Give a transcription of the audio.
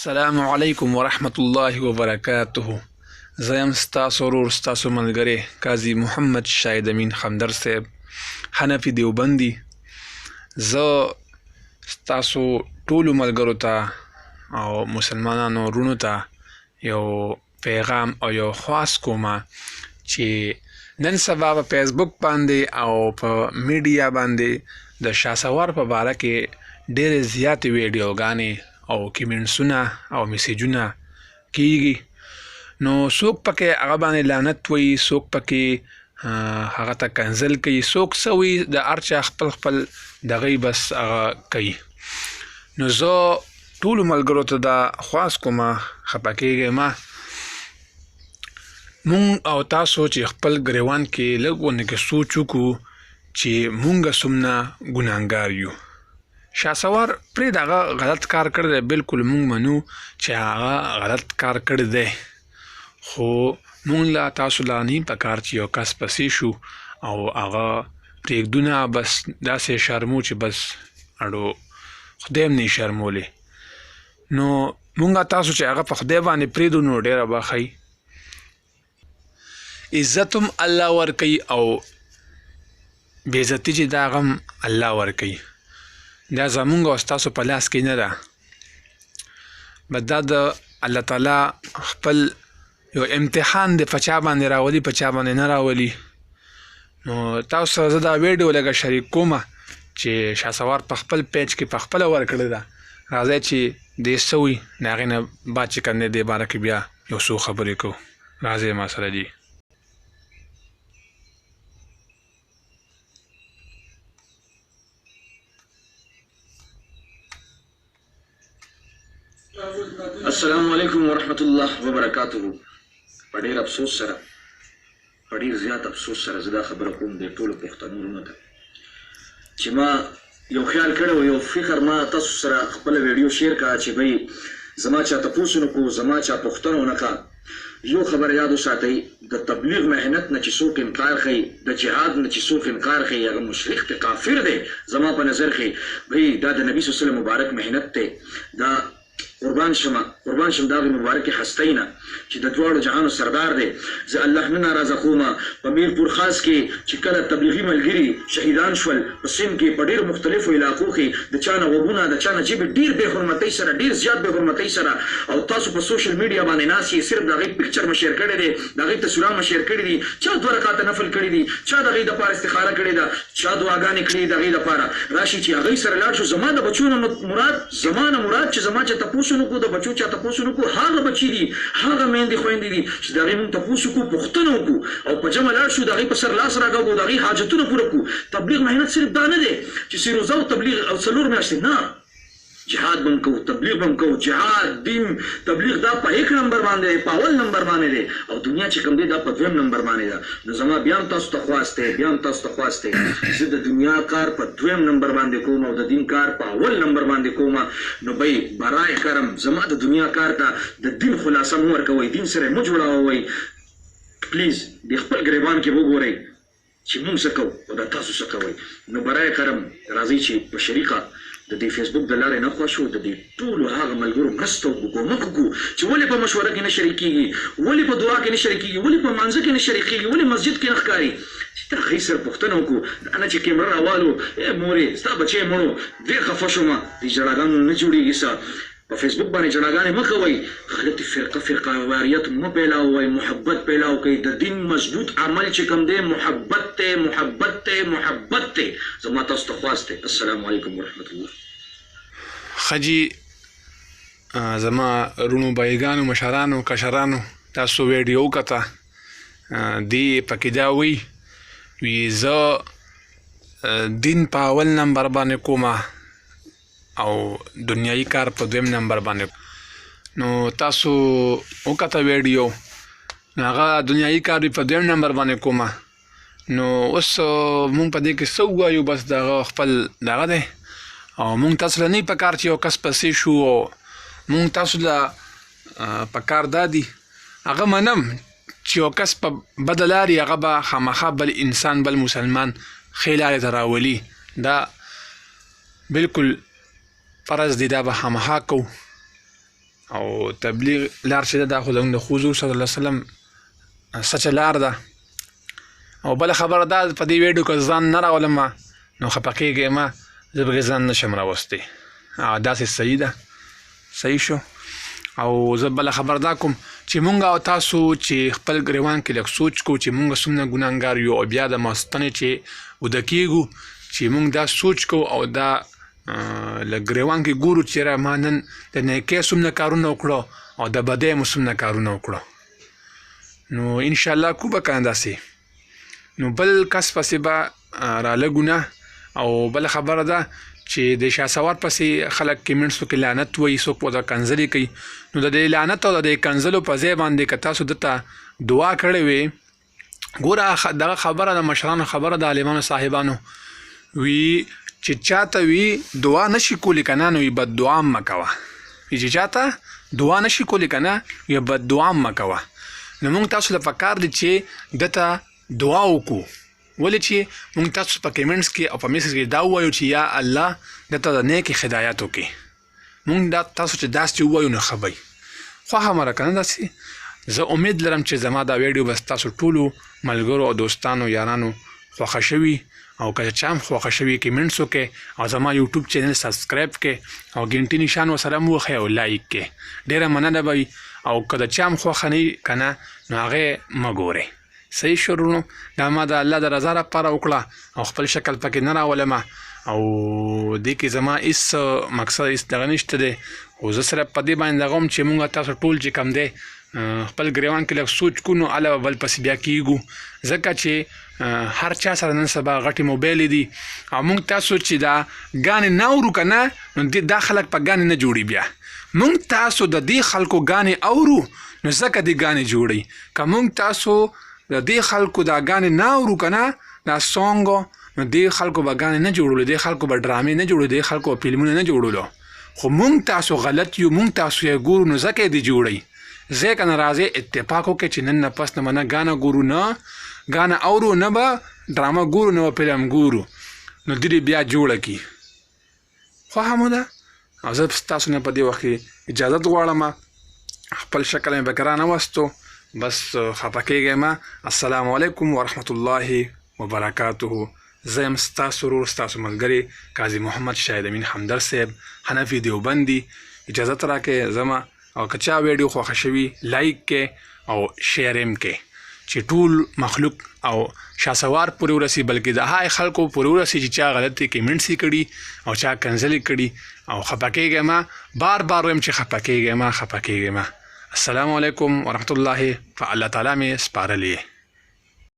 السلام علیکم ورحمت الله وبرکاته. زه یم ستاسو ورور ستاسو ملګری قاضي محمد شاهد امین خمدر صاحب حنفي دیوبندي. زه ستاسو ټولو ملګرو ته او مسلمانانو وروڼو ته یو پیغام او یو خواست کوم چې نن سبا په فیسبوک باندې او په میډیا باندې د شاسوار په باره کې ډېرې زیاتې ویډیوګانې او کمنټسونه او میسیجونه کیږي. نو څوک پکې هغه باندې لعنت وایي، څوک پکې هغه ته کنزل کوي، څوک څه وایي، د هر چا خپل خپل دغه بس هغه کوي. نو زه ټولو ملګرو ته دا خواست کوم خفه کیږئ مه. مونږ او تاسو چې خپل ګریوان کې لږ ونکې سوچ وکړو چې مونږ څومره ګناهګار یو. شاسوار پرېږده، هغه غلط کار کړی دی، بلکل مونږ منو چې هغه غلط کار کړی دی، خو مونږ له تاسو لا نه پکار چې یو کس پسې شو او هغه پرېږدو نه، بس داسې شرمو چې بس اړو خدای هم نه شرمولی. نو مونږ تاسو چې هغه په خدای باندې پرېږدو نو ډېره به ښه وي. عزت هم الله ورکوي او بېعزتي چې دا هغه هم الله ورکوي. دا زمونږ او ستاسو په لاس کې نه ده، بس دا د الله تعالی خپل یو امتحان دی، په چا باندې راولي په چا باندې نه راولي. نو تاسو سره زه دا ویډیو لږه شریک کوم چې شاسوار په خپل پیج کې په خپله ورکړې ده. راځئ چې دې څه وي د هغې نه بعد چې کوم دی دې باره کې بیا یو څو خبرې کوو. راځئ ما سره جي. السلام علیکم ورحمت الله وبرکاته. په ډېر افسوس سره، په ډېر زیات افسوس سره زه دا خبره کوم د ټولو پښتنو وروڼو ته چې ما یو خیال کړی و، یو فکر ما تاسو سره خپله ویډیو شیر کړه چې بھئی زما چا تپوس ونه کړو، زما چا پوښتنه ونه کړه. یو خبر یاد وساتئ، د تبلیغ محنت نه چې څوک انکار کوي، د جهاد نه چې څوک انکار کوي، هغه مشرک دی، کافر دی. زما په نظر کې بھئی دا د نبي صلی الله علیه وسلم مبارک محنت دی. دا قربان شم د هغې مبارکې هستۍ نه چې د دواړو جهانو سردار دی. زه الله نه ناراضه کوم. په میرپور خاص کې چې کله تبلیغي ملګري شهیدان شول په سند کې په ډېرو مختلفو علاقو کې د چا نه غوږونه د چا نه جیبې ډېر بې حرمتۍ سره، ډېر زیات بې حرمتۍ سره، او تاسو په سوشل میډیا باندې ناست یې، صرف د هغې پکچر مې شیر کړی دی، د هغې تصویران مې شیر کړي دي. چا 2 رکعته نفل کړي دي، چا د هغې دپاره استخاره کړې ده، چا دعاګانې کړي دي د هغې دپاره. راشي چې هغوی سره لاړ شو. زما د بچو نه مراد چې زما چې تپوس ونه کړو، د بچو چا تپوس ونه کړو، هغه بچي دي، هغه میندې خویندې دي چې د هغې مونږ تپوس وکړو، پوښتنه وکړو او په جمع لاړ شو، د هغې په سر لاس راکاږو، د هغې حاجتونه پوره کړو. تبلیغ محنت صرف دا نه دی چې سیروزه او تبلیغ او 4 میاشتې، نه، جهاد به هم کوو، تبلیغ به هم کوو. جهاد دین تبلیغ دا په 1 نمبر باندې دی، په 1 نمبر باندې دی، او دنیا چې کوم دی دا په 2 نمبر باندې ده. نو زما بیا هم تاسو ته خواست دی، زه د دنیا کار په 2 نمبر باندې کوم او د دین کار په 1 نمبر باندې کوم. نو بھئی برای کرم زما د دنیا کار ته د دین خلاصه مو ورکوئ، دین سره مو جوړوئ. پلیز د خپل ګریوان کې وګورئ چې مونږ څه کوو او د تاسو څه کوئ. نو برای کرم راځئ چې په شریکه د دې فیسبوک د لارې نه خوښ و، د دې ټولو هغه ملګرو مرسته وکړو، کومک وکړو چې ولې په مشوره کې نه شریک کېږي، ولې په دعا کې نه شریک کېږي، ولې په مانځه کې نه شریک کېږي، ولې مسجد کې نه ښکاري. چې د هغې سره پوښتنه وکړو، دا نه چې کیمره راوالو، مورې ستا بچی مړو، ډېر خفه شومه، دې ژړاګانو نه جوړېږي. څه په فیسبوک باندې جړاګانې مه کوئ، غلطې فرقه واریت مه پیلاوئ، محبت پیلاو کوئ. د دین مضبوط عمل چې کوم دی محبت دی. زما تاسو ته خواست دی. السلام علیکم ورحمت الله. خجی زما رونو بایګانو مشرانو کشرانو تاسو ویډیو وکته، دی پکې دا وی زه دین په 1 نمبر باندې کومه او دنیایي کار په 2 نمبر باندې. نو تاسو وکته ویډیو، نو هغه دنیایي کار په 2 نمبر باندې کومه. نو اوس مونږ په دې کې څه ووایو، بس دغه خپل دغه دی، او مونږ تاسو له نه پکار چې یو کس پسې شو، او مونږ تاسو له پکار دا دي هغه منم چې یو کس په بده لارې هغه به خامخا بل انسان، بل مسلمان ښې لارې ته راولي. دا بلکل فرض دی، دا به خامخا کوو. او تبلیغ لار چې دا خو زموږ د حضور صلی الله علیه وسلم سچ لار ده. او بله خبره دا په دې ویډیو کې ځان نه راولم نو خفه کېږئ زه به ځان نشم راوستی. داسې صحیح ده، صحیح شو. او زه بله خبر دا کوم چې مونږ او تاسو چې خپل ګریوان کې لږ سوچ کو چې مونږ څومره ګناهګار یو، او بیا د ماستنې چې وده کېږو چې مونږ دا سوچ کو او دا لږ ګریوان کې ګورو چې یاره ما نن د نیکۍ څومره کارونه وکړو او د بدۍ مو څومره کارونه وکړو. نو انشاءالله کو به که نه داسې نو بل کس پسې به رالګو نه. او بله خبره ده چې د شهسوار پسې خلک کمنټسو کې لعنت وایي، څوک ورته کنځلې کوي. نو د دې لعنت او د دې کنځلو په ځای باندې که تاسو دته دعا کړې وې، ګوره دغه خبره د مشرانو خبره د عالمانو صاحبانو وي چې چاته وي دعا نشي کولی که نه نو یې بد دعا هم مه کوه. چې چاته دعا نشي کولی که نه یا بد دعا هم مه کوه. نو موږ تاسو ته پکار دي چې دته دعا وکړو. ولې چې موږ تاسو په کمنټس کې او په میسج کې دا ووایو چې یا الله دته د نیکې هدایت وکړي. موږ دا تاسو چې داسې ووایو نو ښه به وي. خوښه مه راکړه نه داسې. زه امید لرم چې زما دا ویډیو به ستاسو ټولو ملګرو او دوستانو یارانو خوښه شوي. او که چا هم خوښه شوي کمنټس وکړئ او زما یوټیوب چینل سبسکرایب کړئ او ګنټې نشان ورسره هم وښیئ او لایک کړئ. ډېره مننه به وي. او که د چا هم خوښه نه وي که نه نو هغه مه ګورئ. صحیح شروع دا ما د الله د رضا لپاره وکړه او خپل شکل پکې نه راولم او دې کې زما هېڅ مقصد هېڅ دغه نشته دی. خو زه صرف په دې باندې دغه وم چې مونږ تاسو ټول چې کم دی خپل ګریوان کې لږ سوچ کو نو هله به بل پسې بیا کېږو. ځکه چې هر چا سره نن سبا غټې موبایلې دي او مونږ تاسو چې دا ګانې نه اورو که نه نو دا خلک په ګانې نه جوړي. بیا مونږ تاسو د دې خلکو ګانې اورو نو ځکه دې ګانې جوړي. که مونږ تاسو د دې خلکو دا ګانې نه اورو که نه دا سونګ نو دې خلکو به ګانې نه جوړولو، دې خلکو به ډرامې نه جوړولو، دې خلکو به فلمونه نه جوړولو. خو مونږ تاسو غلط یو، مونږ تاسو یې ګورو نو ځکه یې دې جوړئ. ځکه نه راځئ اتفاق وکړئ چې نن نه پس نه به نه ګانه ګورو، نه ګانه اورو، نه به ډرامه ګورو، نه به فلم ګورو. نو دې بیا جوړه کړي. خوښه مو ده. او زه ستاسو نه په دې وخت کې اجازت غواړم. خپل شکل مې به ګرانه وستو. بس خفه کېږئ مه. السلام علیکم ورحمت الله وبرکاته. زه یم ستاسو ورور ستاسو ملګری قاضي محمد شاهد امین همدرد صاحب حنفي دیوبندي. اجازت راکړئ ځمه. او که چا ویډیو خوښه شوي لایک کړئ او شیر هم کړئ چې ټول مخلوق او شهسوار پورې ورسي، بلکې د هغه خلکو پورې ورسي چې چا غلطې کمنټس یې کړي او چا کنځلې کړي. او خفه کېږئ مه. بار بار وایم چې خفه کېږئ مه، خفه کېږئ مه. السلام علیکم ورحمت الله. په الله تعالی مې سپارلی.